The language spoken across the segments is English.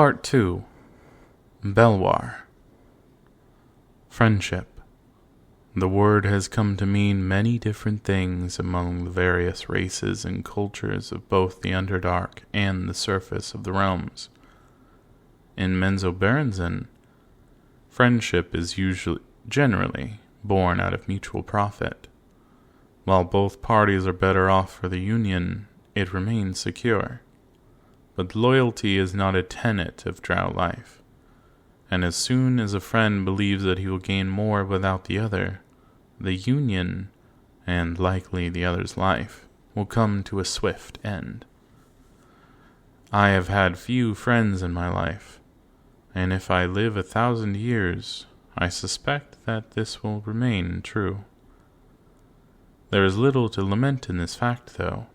Part 2. Belwar. Friendship. The word has come to mean many different things among the various races and cultures of both the Underdark and the surface of the realms. In Menzoberranzan, friendship is generally born out of mutual profit. While both parties are better off for the union, it remains secure. But loyalty is not a tenet of drow life, and as soon as a friend believes that he will gain more without the other, the union, and likely the other's life, will come to a swift end. I have had few friends in my life, and if I live 1,000 years, I suspect that this will remain true. There is little to lament in this fact, though,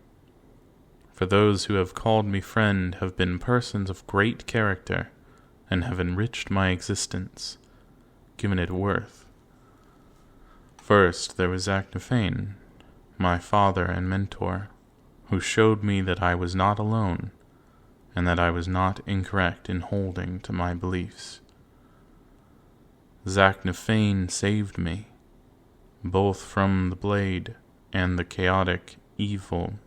for those who have called me friend have been persons of great character, and have enriched my existence, given it worth. First, there was Acnafane, my father and mentor, who showed me that I was not alone, and that I was not incorrect in holding to my beliefs. Acnafane saved me, both from the blade and the chaotic, evil,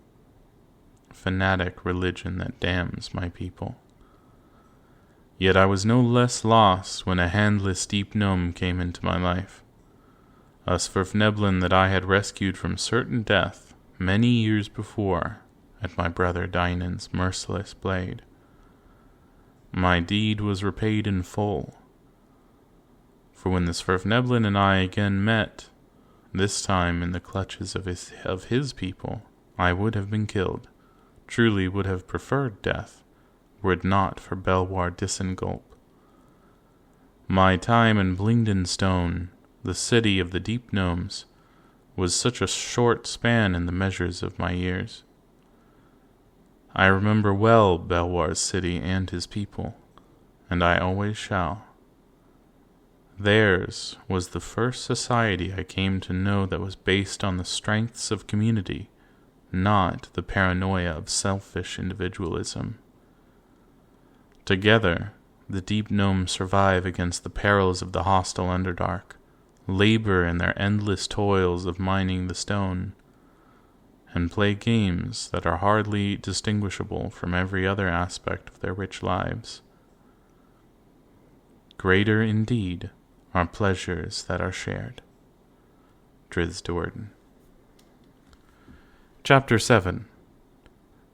fanatic religion that damns my people. Yet I was no less lost when a handless deep gnome came into my life, a Svirfneblin that I had rescued from certain death many years before at my brother Dynan's merciless blade. My deed was repaid in full, for when the Svirfneblin and I again met, this time in the clutches of his people, I would have been killed, truly would have preferred death, were it not for Belwar Disengulp. My time in Blingdenstone, the city of the deep gnomes, was such a short span in the measures of my years. I remember well Belwar's city and his people, and I always shall. Theirs was the first society I came to know that was based on the strengths of community, not the paranoia of selfish individualism. Together, the deep gnomes survive against the perils of the hostile Underdark, labor in their endless toils of mining the stone, and play games that are hardly distinguishable from every other aspect of their rich lives. Greater, indeed, are pleasures that are shared. Driz Duerden. Chapter 7.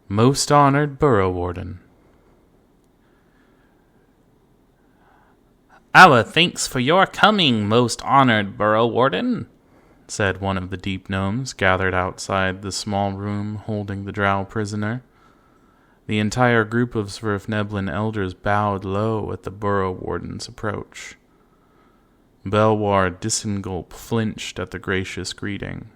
Most Honored Burrow Warden. "Our thanks for your coming, most honored Burrow Warden," said one of the deep gnomes gathered outside the small room holding the drow prisoner. The entire group of Svirfneblin elders bowed low at the Burrow Warden's approach. Belwar Disengulp flinched at the gracious greeting.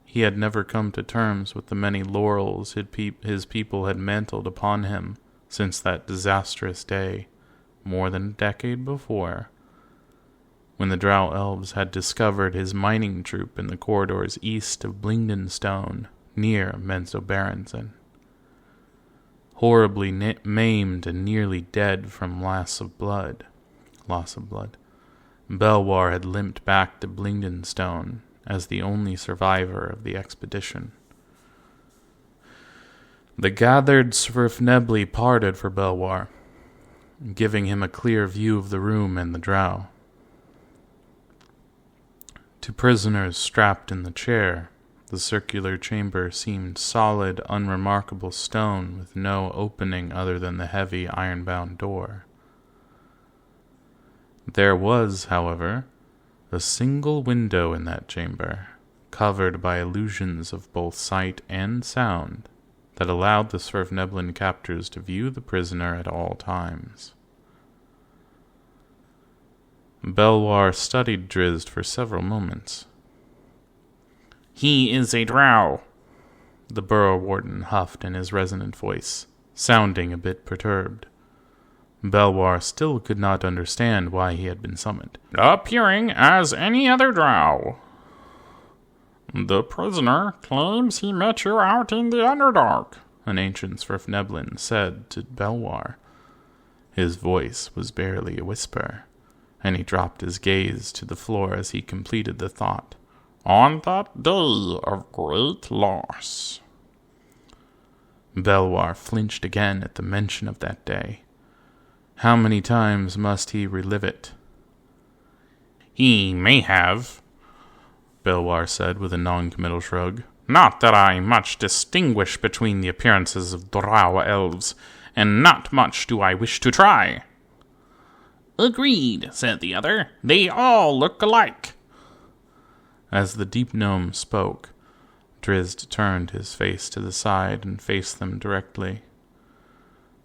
He had never come to terms with the many laurels his people had mantled upon him since that disastrous day, more than a decade before, when the drow elves had discovered his mining troop in the corridors east of Blingdenstone, near Menzoberranzan. Horribly maimed and nearly dead from loss of blood, Belwar had limped back to Blingdenstone as the only survivor of the expedition. The gathered Svirfnebli parted for Belwar, giving him a clear view of the room and the drow. To prisoners strapped in the chair, the circular chamber seemed solid, unremarkable stone with no opening other than the heavy iron-bound door. There was, however, a single window in that chamber, covered by illusions of both sight and sound, that allowed the Svirfneblin captors to view the prisoner at all times. Belwar studied Drizzt for several moments. "He is a drow," the Burrow Warden huffed in his resonant voice, sounding a bit perturbed. Belwar still could not understand why he had been summoned. "Appearing as any other drow. The prisoner claims he met you out in the Underdark," an ancient Svirfneblin said to Belwar. His voice was barely a whisper, and he dropped his gaze to the floor as he completed the thought. On that day of great loss. Belwar flinched again at the mention of that day. How many times must he relive it? He may have, Belwar said with a non-committal shrug. Not that I much distinguish between the appearances of drow elves, and not much do I wish to try. Agreed, said the other. They all look alike. As the deep gnome spoke, Drizzt turned his face to the side and faced them directly.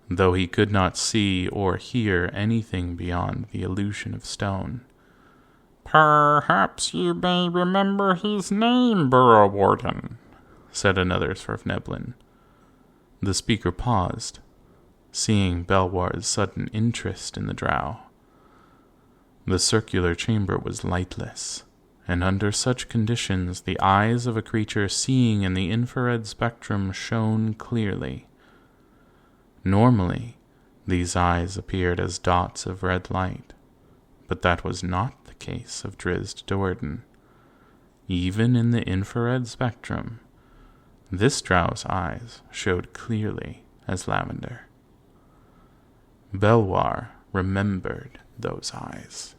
Though he could not see or hear anything beyond the illusion of stone. Perhaps you may remember his name, Burrow Warden, said another Svirfneblin. The speaker paused, seeing Belwar's sudden interest in the drow. The circular chamber was lightless, and under such conditions the eyes of a creature seeing in the infrared spectrum shone clearly. Normally, these eyes appeared as dots of red light, but that was not the case of Drizzt Do'Urden. Even in the infrared spectrum, this drow's eyes showed clearly as lavender. Belwar remembered those eyes.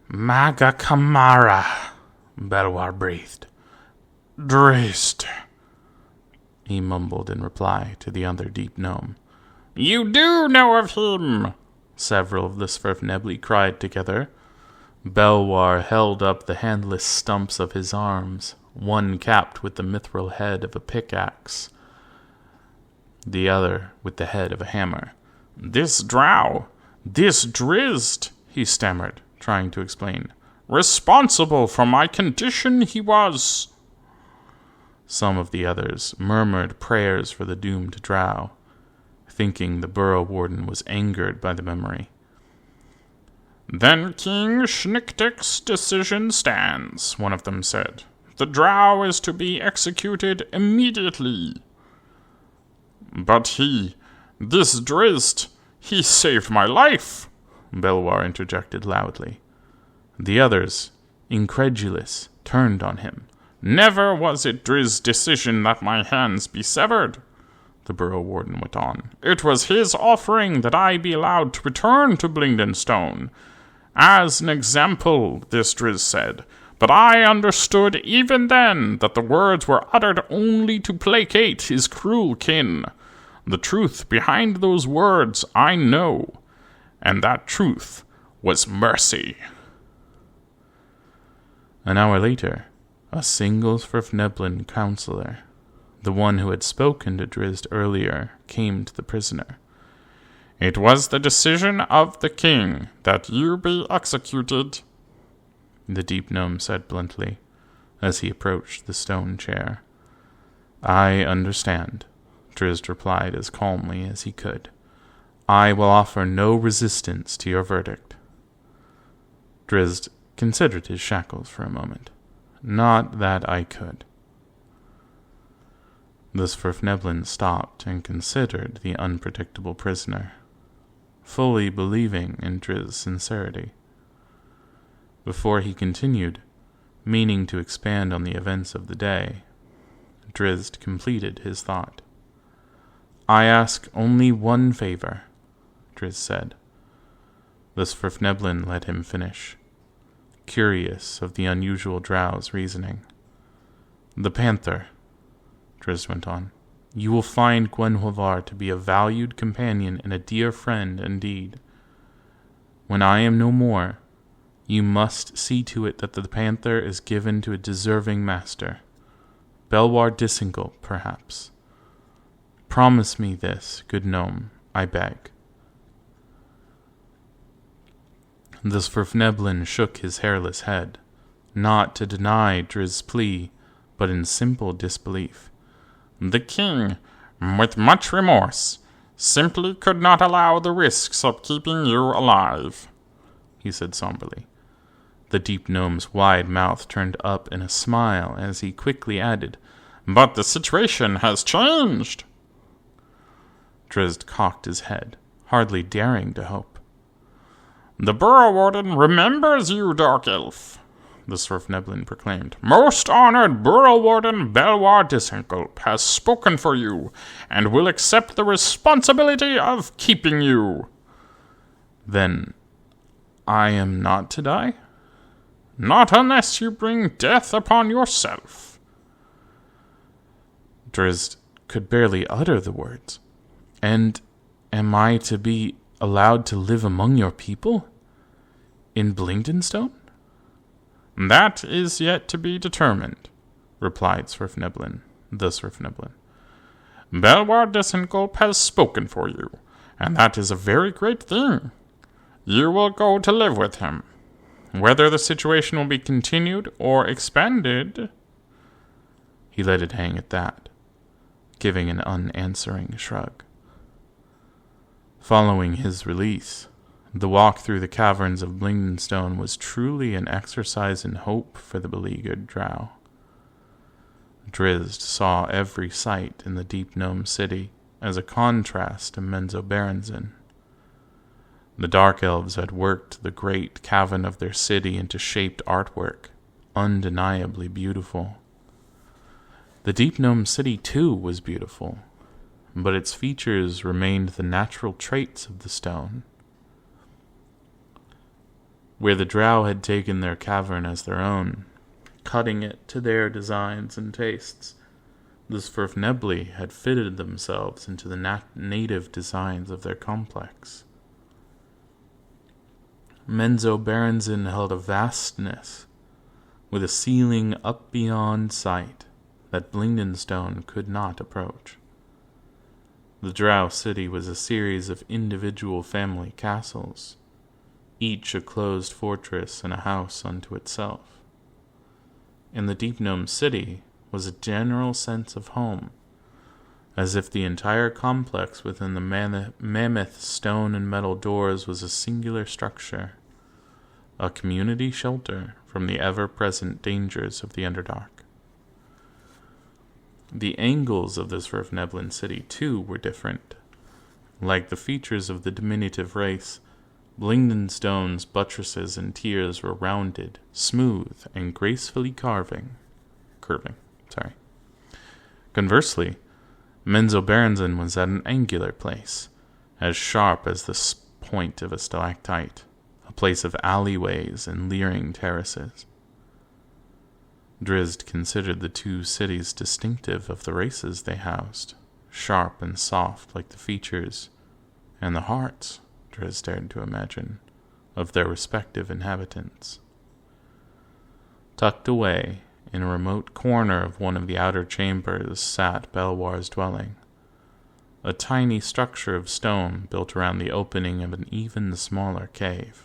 Maga Kamara, Belwar breathed. Drizzt, he mumbled in reply to the other deep gnome. You do know of him, several of the Svirfnebli cried together. Belwar held up the handless stumps of his arms, one capped with the mithril head of a pickaxe, the other with the head of a hammer. This drow, this Drizzt, he stammered, trying to explain. Responsible for my condition he was. Some of the others murmured prayers for the doomed drow, thinking the Burrow Warden was angered by the memory. Then King Schnicktick's decision stands, one of them said. The drow is to be executed immediately. But this Drizzt, he saved my life, Belwar interjected loudly. The others, incredulous, turned on him. Never was it Drizzt's decision that my hands be severed, the Burrow Warden went on. It was his offering that I be allowed to return to Blingdenstone. As an example, this Drizzt said, but I understood even then that the words were uttered only to placate his cruel kin. The truth behind those words I know, and that truth was mercy. An hour later, a single Svirfneblin counselor, the one who had spoken to Drizzt earlier, came to the prisoner. It was the decision of the king that you be executed, the deep gnome said bluntly, as he approached the stone chair. I understand, Drizzt replied as calmly as he could. I will offer no resistance to your verdict. Drizzt considered his shackles for a moment. Not that I could. The Svirfneblin stopped and considered the unpredictable prisoner, fully believing in Drizzt's sincerity. Before he continued, meaning to expand on the events of the day, Drizzt completed his thought. I ask only one favor, Drizzt said. The Svirfneblin let him finish, curious of the unusual drow's reasoning. The panther, Drizzt went on. You will find Gwenhwyvar to be a valued companion and a dear friend indeed. When I am no more, you must see to it that the panther is given to a deserving master. Belwar Dissingle, perhaps. Promise me this, good gnome, I beg. The Svirfneblin shook his hairless head, not to deny Drizzt's plea, but in simple disbelief. The king, with much remorse, simply could not allow the risks of keeping you alive, he said somberly. The deep gnome's wide mouth turned up in a smile as he quickly added, But the situation has changed. Drizzt cocked his head, hardly daring to hope. The Burrow Warden remembers you, Dark Elf, the Svirfneblin proclaimed. Most honored Burrow Warden Belwar Disenkulp has spoken for you, and will accept the responsibility of keeping you. Then I am not to die? Not unless you bring death upon yourself. Drizzt could barely utter the words. And am I to be allowed to live among your people? In Blingdenstone? That is yet to be determined, replied the Svirfneblin. Belwar Disenkulp has spoken for you, and that is a very great thing. You will go to live with him. Whether the situation will be continued or expanded... He let it hang at that, giving an unanswering shrug. Following his release, the walk through the caverns of Blingdenstone was truly an exercise in hope for the beleaguered drow. Drizzt saw every sight in the Deep Gnome City as a contrast to Menzoberranzan. The Dark Elves had worked the great cavern of their city into shaped artwork, undeniably beautiful. The Deep Gnome City, too, was beautiful, but its features remained the natural traits of the stone. Where the drow had taken their cavern as their own, cutting it to their designs and tastes, the Svirfnebli had fitted themselves into the native designs of their complex. Menzoberranzan held a vastness, with a ceiling up beyond sight that Blingdenstone could not approach. The Drow city was a series of individual family castles, each a closed fortress and a house unto itself. In the Deep Gnome City was a general sense of home, as if the entire complex within the mammoth stone and metal doors was a singular structure, a community shelter from the ever-present dangers of the Underdark. The angles of this Svirfneblin city, too, were different. Like the features of the diminutive race, Blingdenstone's buttresses and tiers were rounded, smooth, and gracefully curving. Conversely, Menzoberranzan was at an angular place, as sharp as the point of a stalactite, a place of alleyways and leering terraces. Drizzt considered the two cities distinctive of the races they housed, sharp and soft like the features and the hearts, Drizzt dared to imagine, of their respective inhabitants. Tucked away in a remote corner of one of the outer chambers sat Belwar's dwelling, a tiny structure of stone built around the opening of an even smaller cave.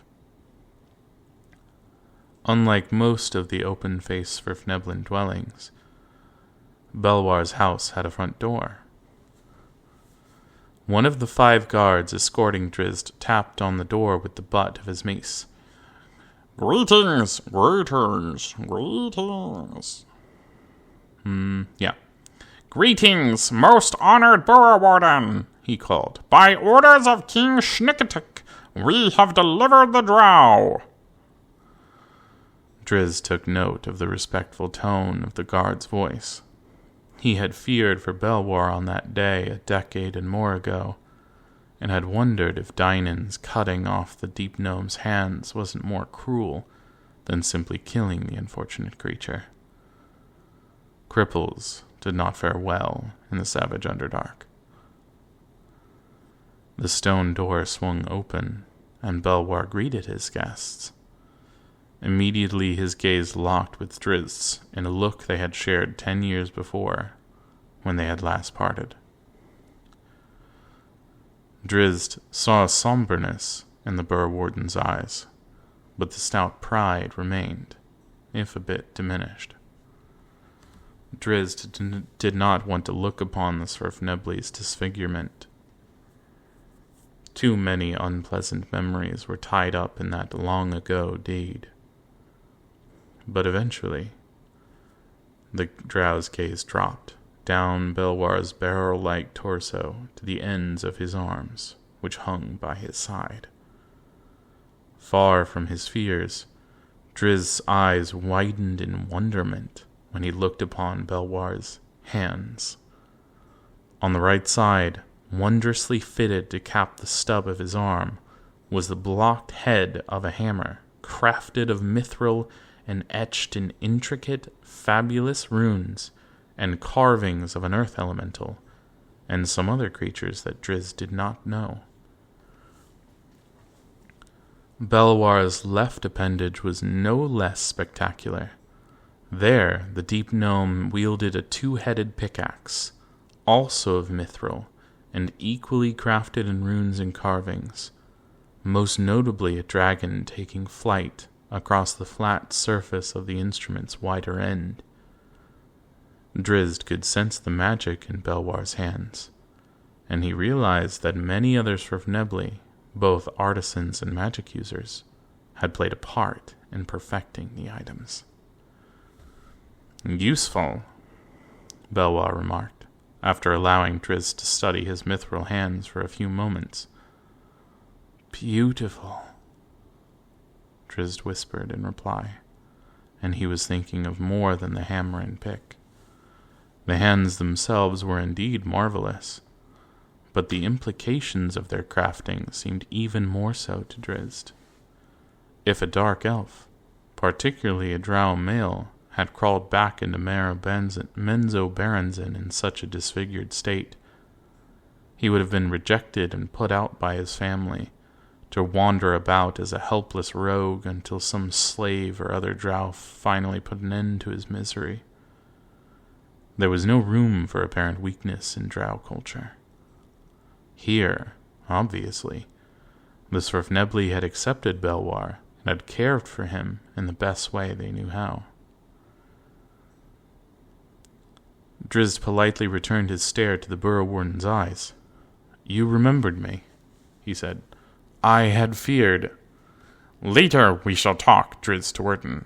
Unlike most of the open-faced Svirfneblin dwellings, Belwar's house had a front door. One of the 5 guards escorting Drizzt tapped on the door with the butt of his mace. Greetings, greetings, greetings. Yeah. Greetings, most honored Burrow Warden, he called. By orders of King Schnicketic, we have delivered the drow. Drizzt took note of the respectful tone of the guard's voice. He had feared for Belwar on that day a decade and more ago, and had wondered if Dynan's cutting off the Deep Gnome's hands wasn't more cruel than simply killing the unfortunate creature. Cripples did not fare well in the savage Underdark. The stone door swung open, and Belwar greeted his guests. Immediately his gaze locked with Drizzt's in a look they had shared 10 years before, when they had last parted. Drizzt saw a somberness in the Burrow Warden's eyes, but the stout pride remained, if a bit diminished. Drizzt did not want to look upon the Svirfnebli's disfigurement. Too many unpleasant memories were tied up in that long-ago deed. But eventually, the drow's gaze dropped down Belwar's barrel-like torso to the ends of his arms, which hung by his side. Far from his fears, Drizzt's eyes widened in wonderment when he looked upon Belwar's hands. On the right side, wondrously fitted to cap the stub of his arm, was the blocked head of a hammer, crafted of mithril and etched in intricate, fabulous runes and carvings of an earth elemental, and some other creatures that Drizzt did not know. Belwar's left appendage was no less spectacular. There, the deep gnome wielded a two-headed pickaxe, also of mithril, and equally crafted in runes and carvings, most notably a dragon taking flight across the flat surface of the instrument's wider end. Drizzt could sense the magic in Belwar's hands, and he realized that many other Svirfnebli, both artisans and magic users, had played a part in perfecting the items. "Useful," Belwar remarked, after allowing Drizzt to study his mithril hands for a few moments. "Beautiful," Drizzt whispered in reply, and he was thinking of more than the hammer and pick. The hands themselves were indeed marvelous, but the implications of their crafting seemed even more so to Drizzt. If a dark elf, particularly a drow male, had crawled back into Menzoberranzan in such a disfigured state, he would have been rejected and put out by his family, to wander about as a helpless rogue until some slave or other drow finally put an end to his misery. There was no room for apparent weakness in drow culture. Here, obviously, the Svirfnebli had accepted Belwar and had cared for him in the best way they knew how. Drizzt politely returned his stare to the Burrow Warden's eyes. "You remembered me," he said. "I had feared—" "Later we shall talk, Drizzt Warden,"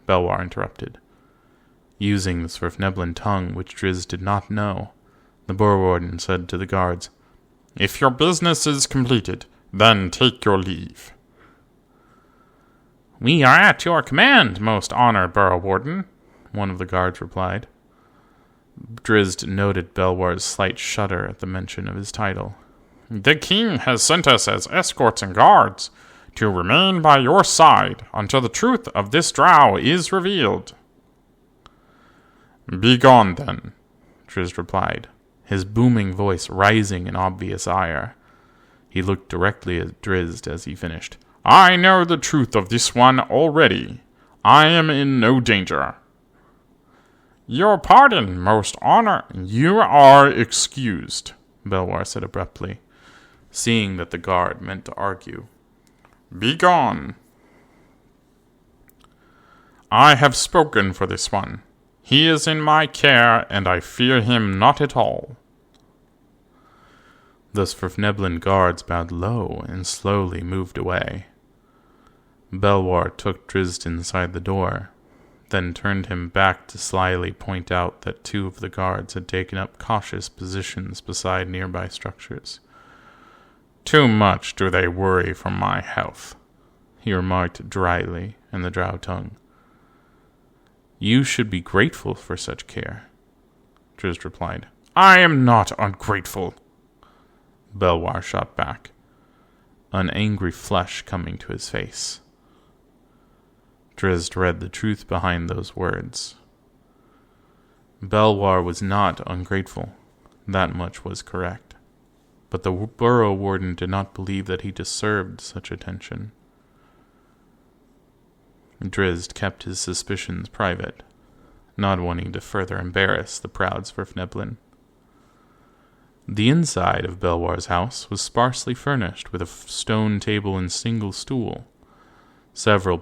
Belwar interrupted. Using the Svirfneblin tongue, which Drizzt did not know, the Burrow Warden said to the guards, "If your business is completed, then take your leave." "We are at your command, most honored Burrow Warden," one of the guards replied. Drizzt noted Belwar's slight shudder at the mention of his title. "The king has sent us as escorts and guards to remain by your side until the truth of this drow is revealed." "Be gone, then," Drizzt replied, his booming voice rising in obvious ire. He looked directly at Drizzt as he finished. "I know the truth of this one already. I am in no danger." "Your pardon, most honor—" "You are excused," Belwar said abruptly, seeing that the guard meant to argue. "Be gone." "I have spoken for this one. He is in my care, and I fear him not at all." The Svirfneblin guards bowed low and slowly moved away. Belwar took Drizzt inside the door, then turned him back to slyly point out that two of the guards had taken up cautious positions beside nearby structures. "Too much do they worry for my health," he remarked dryly in the drow tongue. "You should be grateful for such care," Drizzt replied. "I am not ungrateful," Belwar shot back, an angry flush coming to his face. Drizzt read the truth behind those words. Belwar was not ungrateful, that much was correct, but the Burrow Warden did not believe that he deserved such attention. Drizzt kept his suspicions private, not wanting to further embarrass the proud Svirfneblin. The inside of Belwar's house was sparsely furnished with a stone table and single stool, several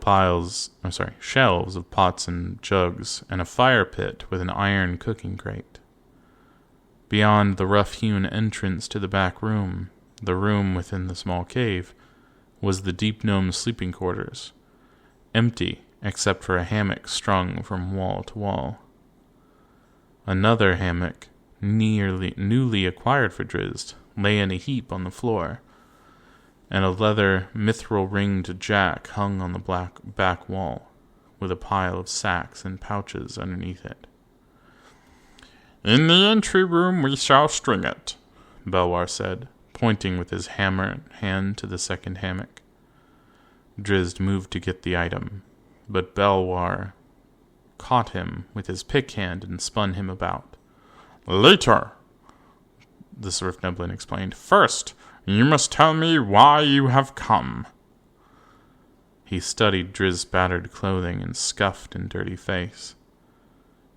shelves of pots and jugs, and a fire pit with an iron cooking grate. Beyond the rough-hewn entrance to the back room, the room within the small cave, was the deep gnome's sleeping quarters, empty except for a hammock strung from wall to wall. Another hammock, newly acquired for Drizzt, lay in a heap on the floor, and a leather mithril-ringed jack hung on the back wall, with a pile of sacks and pouches underneath it. "In the entry room we shall string it," Belwar said, pointing with his hammer hand to the second hammock. Drizzt moved to get the item, but Belwar caught him with his pick hand and spun him about. "Later," the Swiftneblin explained. "First, you must tell me why you have come." He studied Drizzt's battered clothing and scuffed and dirty face.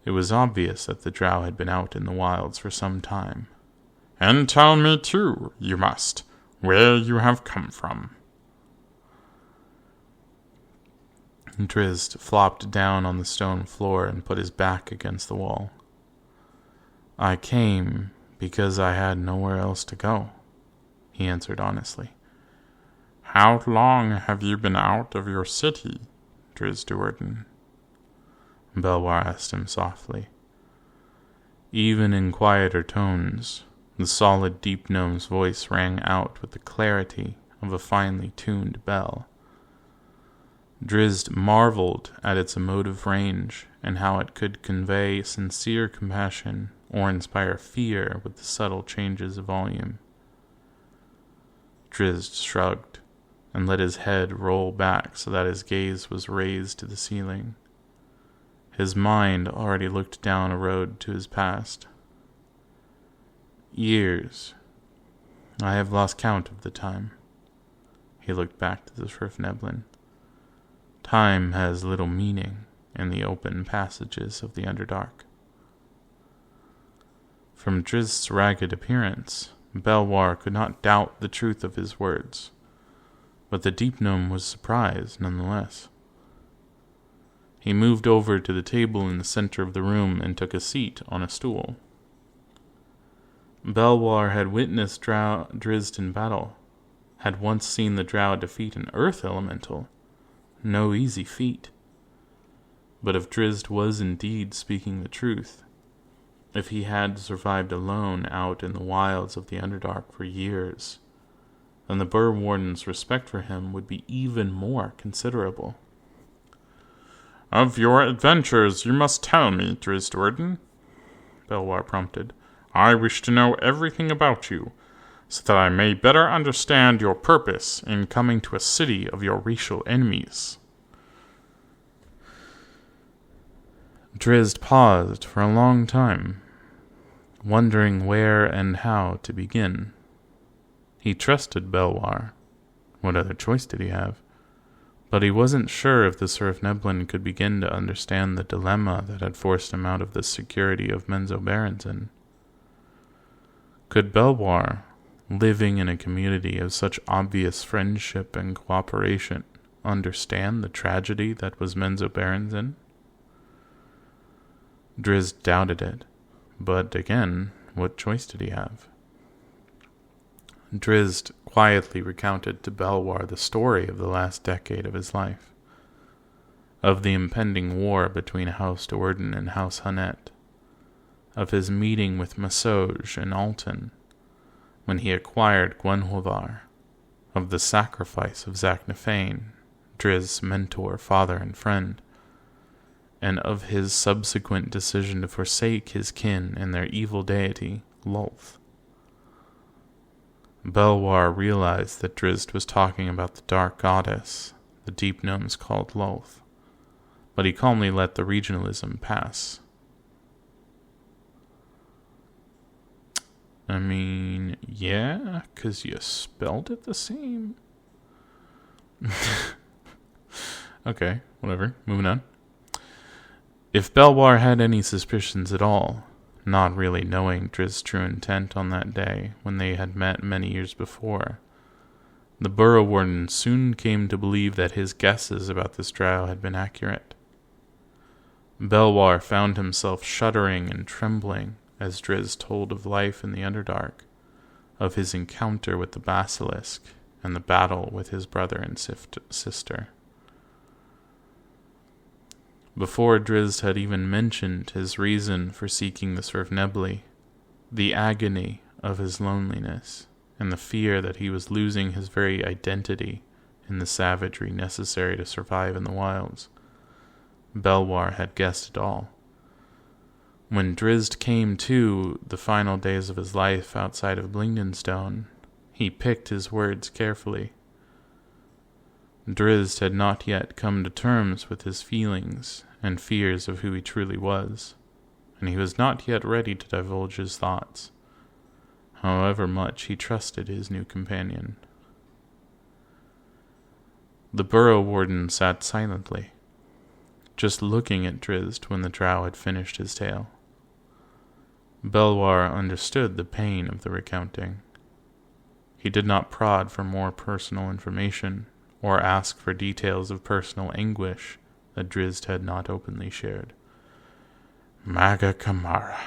It was obvious that the drow had been out in the wilds for some time. "And tell me, too, you must, where you have come from." Drizzt flopped down on the stone floor and put his back against the wall. "I came because I had nowhere else to go," he answered honestly. "How long have you been out of your city, Drizzt Do'Urden?" Belwar asked him softly. Even in quieter tones, the solid deep gnome's voice rang out with the clarity of a finely tuned bell. Drizzt marveled at its emotive range and how it could convey sincere compassion or inspire fear with the subtle changes of volume. Drizzt shrugged and let his head roll back so that his gaze was raised to the ceiling. His mind already looked down a road to his past. Years. I have lost count of the time. He looked back to the Swiftneblin. Time has little meaning in the open passages of the Underdark. From Drizzt's ragged appearance, Belwar could not doubt the truth of his words, but the deep gnome was surprised nonetheless. He moved over to the table in the center of the room and took a seat on a stool. Belwar had witnessed Drizzt in battle, had once seen the drow defeat an earth elemental. No easy feat. But if Drizzt was indeed speaking the truth, if he had survived alone out in the wilds of the Underdark for years, then the Burr Warden's respect for him would be even more considerable. "Of your adventures you must tell me, Drizzt Do'Urden," Belwar prompted. "I wish to know everything about you, so that I may better understand your purpose in coming to a city of your racial enemies." Drizzt paused for a long time, wondering where and how to begin. He trusted Belwar. What other choice did he have? But he wasn't sure if the Swiftneblin could begin to understand the dilemma that had forced him out of the security of Menzoberranzan. Could Belwar, living in a community of such obvious friendship and cooperation, understand the tragedy that was Menzoberranzan? Drizzt doubted it, but again, what choice did he have? Drizzt quietly recounted to Belwar the story of the last decade of his life, of the impending war between House Do'Urden and House Hunnet, of his meeting with Masoj and Alton when he acquired Gwenhwyvar, of the sacrifice of Zaknafein, Drizzt's mentor, father, and friend, and of his subsequent decision to forsake his kin and their evil deity, Lolth. Belwar realized that Drizzt was talking about the dark goddess the deep gnomes called Lolth, but he calmly let the regionalism pass. I mean, yeah, 'cause you spelled it the same. Okay, whatever, moving on. If Belwar had any suspicions at all, not really knowing Drizzt's true intent on that day when they had met many years before, the Burrow Warden soon came to believe that his guesses about this drow had been accurate. Belwar found himself shuddering and trembling as Drizzt told of life in the Underdark, of his encounter with the basilisk, and the battle with his brother and sister. Before Drizzt had even mentioned his reason for seeking the Swiftnebli, the agony of his loneliness and the fear that he was losing his very identity in the savagery necessary to survive in the wilds. Belwar had guessed it all. When Drizzt came to the final days of his life outside of Blingdenstone, he picked his words carefully. Drizzt had not yet come to terms with his feelings and fears of who he truly was, and he was not yet ready to divulge his thoughts, however much he trusted his new companion. The Burrow Warden sat silently, just looking at Drizzt when the drow had finished his tale. Belwar understood the pain of the recounting. He did not prod for more personal information, or ask for details of personal anguish that Drizzt had not openly shared. Maga Kamara,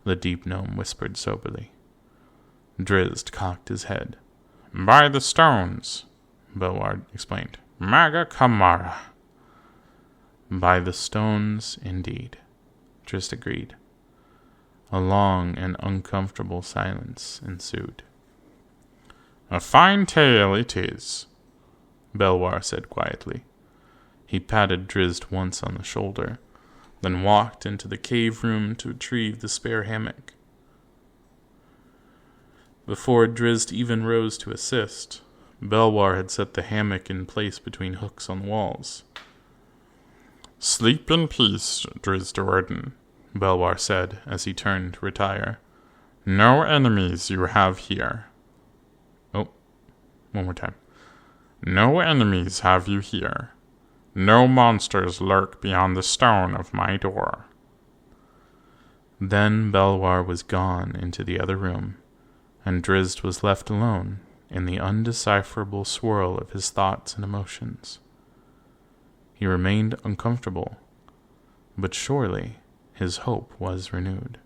the deep gnome whispered soberly. Drizzt cocked his head. By the stones, Belwar explained. Maga Kamara. By the stones, indeed, Drizzt agreed. A long and uncomfortable silence ensued. A fine tale it is, Belwar said quietly. He patted Drizzt once on the shoulder, then walked into the cave room to retrieve the spare hammock. Before Drizzt even rose to assist, Belwar had set the hammock in place between hooks on the walls. Sleep in peace, Drizzt Warden, Belwar said as he turned to retire. No enemies you have here. Oh, one more time. No enemies have you here. No monsters lurk beyond the stone of my door. Then Belwar was gone into the other room, and Drizzt was left alone in the undecipherable swirl of his thoughts and emotions. He remained uncomfortable, but surely his hope was renewed.